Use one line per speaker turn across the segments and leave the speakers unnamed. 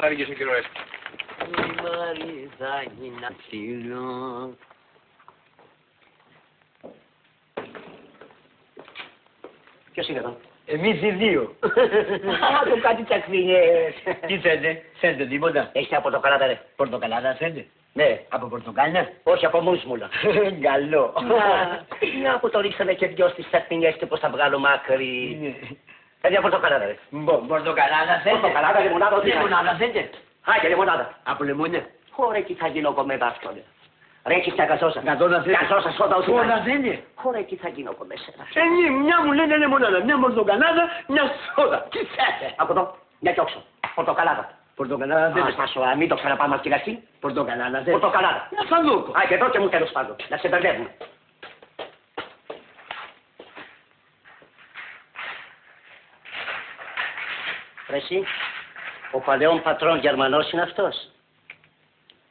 Θα αργήσω και ροές.
Η Μαρίζα γίνα φίλο.
Ποιος είναι εδώ?
Εμείς οι δύο.
Άκου κάτι τσακβίνιες.
Τι θέλετε, θέλετε τίποτα?
Έχετε από το καλάτα, ρε?
Πορτοκαλάδα θέλετε?
Ναι.
Από πορτοκάλια?
Όχι, από μουσμουλα.
Καλό.
Να που το ρίξανε και δυο στις τσακβίνιες και πώς θα βγάλω μάκρυ. Παιδιά, πορτοκαλάδα, ρε.
Πορτοκαλάδα θέλετε?
Πορτοκαλάδα, λιμονάδα, ό,τι
Λιμονάδα θέλετε?
Άγια, λιμονάδα.
Από λεμόνια?
Ωραία, εκεί θα γίνω κομμέ βάσκονε. Ρε, έχεις μια καζόσα.
Καζόσα θέλετε?
Καζόσα, σώτα, ό,τι
Σώτα θέλετε?
Ωραία, εκεί θα γίνω κομμέ σένα.
Μια μου λένε λεμονάδα, μια πορτοκαλάδα, μια σώτα. Τι θέλετε?
Από εδώ, μια κι όξο. Πορτοκαλάδα.
Πορτοκαλάδα θέλετε?
Άστα σου, μην το ξαναπάμε στην αρχή.
Πορτοκαλάδα θέλετε?
Πορτοκαλάδα.
Να θα δω.
Α, και εδώ και μου τέλος πάντων. Να σε μπερδεύουμε. Ρε εσύ, ο παλαιόν πατρόν Γερμανός είναι αυτός.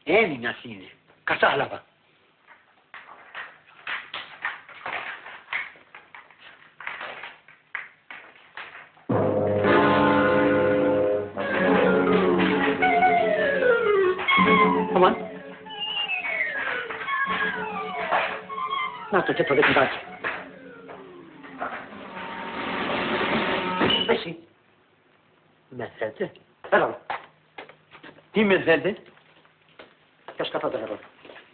Έλληνας είναι.
Κατάλαβα. Αμάν. Να το και το δεκουδάκι. Εσύ.
Με θέλετε?
Έλα.
Τι με θέλετε?
Ποιος καθόταν εδώ?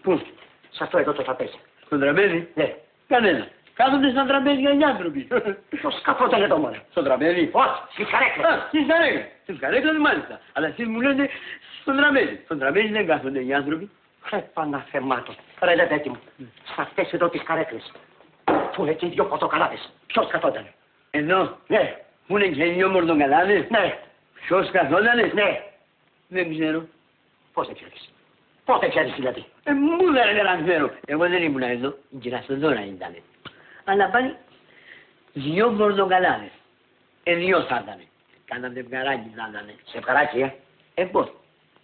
Πού?
Σε αυτό εδώ το τραπέζι.
Στο τραπέζι?
Ναι.
Κανένα. Κάθονται στα τραπέζια οι άνθρωποι.
Ποιος καθόταν εδώ μόνο?
Στο τραπέζι?
Όχι, στις καρέκλες.
Α, στις καρέκλες. Στις καρέκλες μάλιστα. Αλλά εσείς μου λέτε στο τραπέζι. Στο τραπέζι δεν κάθονται οι άνθρωποι.
Ρε Παναθεμάτο. Ρε λεβέτη μου. Σε αυτές εδώ τις καρέκλες. Που είναι και οι δυο πορτοκαλάδες. Ποιος καθότανε?
Εδώ.
Ναι.
Πού είναι και οι δυο πορτοκαλάδες.
Ναι.
Ποιος καθότανε.
Ναι.
Δεν ξέρω.
Πώς δεν ξέρεις? Πότε ξέρεις δηλαδή?
Μου δεν να ξέρω. Εγώ δεν ήμουν εδώ. Η κυρία Θοδώρα ήταν. Αλλά πάλι δυο πορτοκαλάδες. Δυο θα ήταν. Κάνα ζευγαράκι θα ήταν.
Ζευγαράκι,
Πώς.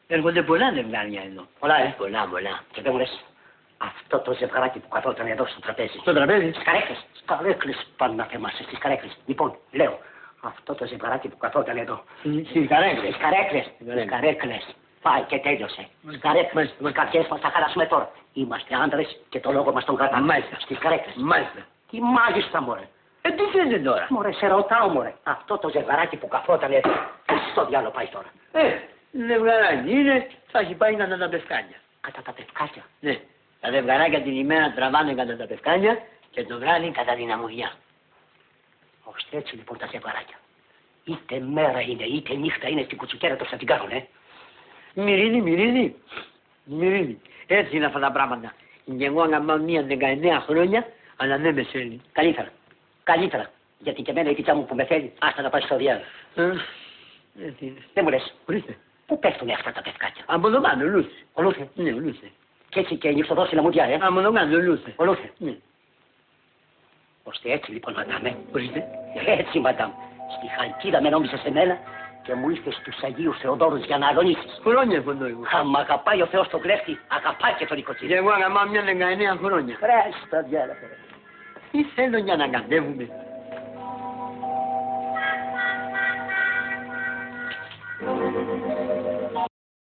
Έρχονται πολλά ζευγάρια εδώ.
Πολλά,
Πολλά, πολλά.
Και δεν μου λες, αυτό το ζευγαράκι που καθόταν εδώ στο τραπέζι.
Στο τραπέζι.
Στις καρέκλες. Στις καρέκλες Παναθεμάσαι, στις καρέκλες. Λοιπόν, λέω, αυτό το ζευγαράκι που καθόταν εδώ.
Στις καρέκλες.
Στις καρέκλες. Στις καρέκλες. Πάει και τέλειωσε. Στις καρέκλες. Στις καρδιές μας θα χαλάσουμε τώρα. Είμαστε άντρες και το λόγο μας τον κρατάμε.
Μάλιστα.
Στις καρέκλες.
Μάλιστα.
Τι μάγιστα, μωρέ.
Τι θέλετε τώρα.
Μωρέ, σε ρωτάω, μωρέ. Αυτό το ζευγαράκι που καθόταν εδώ. Στο διάλο πάει τώρα.
Ζευγαράκι είναι, θα έχει πάει κατά τα πευκάνια.
Κατά τα πευκάκια.
Ναι. Τα ζευγαράκια την ημέρα τραβάνε κατά τα πευκάνια και το βράδυ κατά την αμμουδιά.
Ώστε έτσι λοιπόν τα ζευγαράκια. Είτε μέρα είναι, είτε νύχτα είναι στην κουτσουκέρα τους θα την κάνουνε.
Μυρίδι, μυρίδι. Μυρίδι. Έτσι είναι αυτά τα πράγματα. Και εγώ έκανα μία 19 χρόνια, αλλά δεν με θέλει.
Καλύτερα. Καλύτερα. Γιατί και εμένα η τίτσα μου που με θέλει, άστα να πάει στο διάλο.
Έτσι είναι.
Δεν μου λες,
Ορίστε.
πού πέφτουνε αυτά τα πευκάκια?
Από εδώ κάτω, λούσε.
Ολούθε.
Ναι, λούσε.
Και έτσι και νυχτοδόση λαμουδιά,
Από εδώ κάτω, λούσε.
Ολούθε.
Ναι.
Ώστε έτσι λοιπόν, μαντάμε.
Ορίστε.
Έτσι, μαντάμ. Στη Χαλκίδα με νόμισες εμένα και μου ήρθες στους Αγίους Θεοδόρους για να αλωνίσεις.
Χρόνια έχω εδώ εγώ.
Άμα αγαπάει ο Θεός τον κλέφτη, αγαπάει και τον
Και
οικοτσίδη.
εγώ έκανα μία 19 χρόνια.
Χρέστα διάλα,
Τι θέλω για να κατέβουμε.
Thank you.